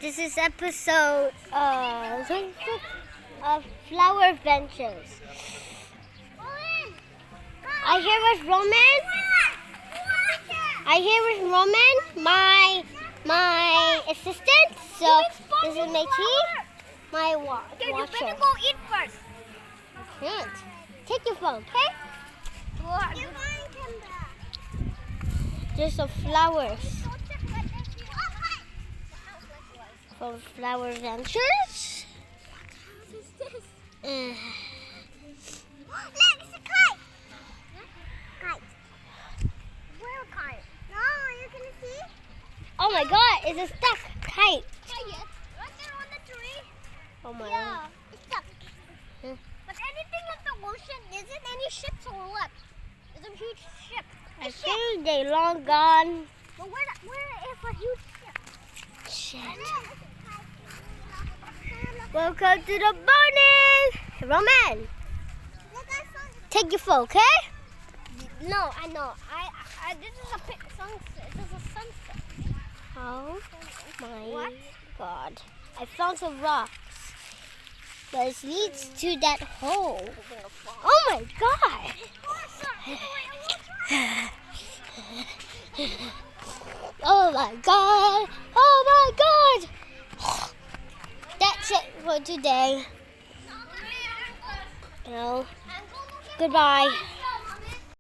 This is episode of Flower Ventures. I here with Roman. My assistant. So this is my tea, my water. Okay, you better go eat first. Can't. Take your phone, okay? There's some flowers from Flower Ventures. Look, it's a kite. Kite. Where a kite? No, you can see. Oh my God! It's a stuck kite. Right there on the tree. Oh my Yeah, God! it's stuck. Hmm. But anything in the ocean, is it any ships or what? It's a huge ship. I think they long gone. But where is a huge ship? Shit. Welcome to the morning, Roman. Take your phone, okay? No, I know. I this is a sunset. This is a sunset. Oh my What? God! I found some rocks, but it leads to that hole. Oh my God! Oh my God! Oh my God! That's it for today. Goodbye.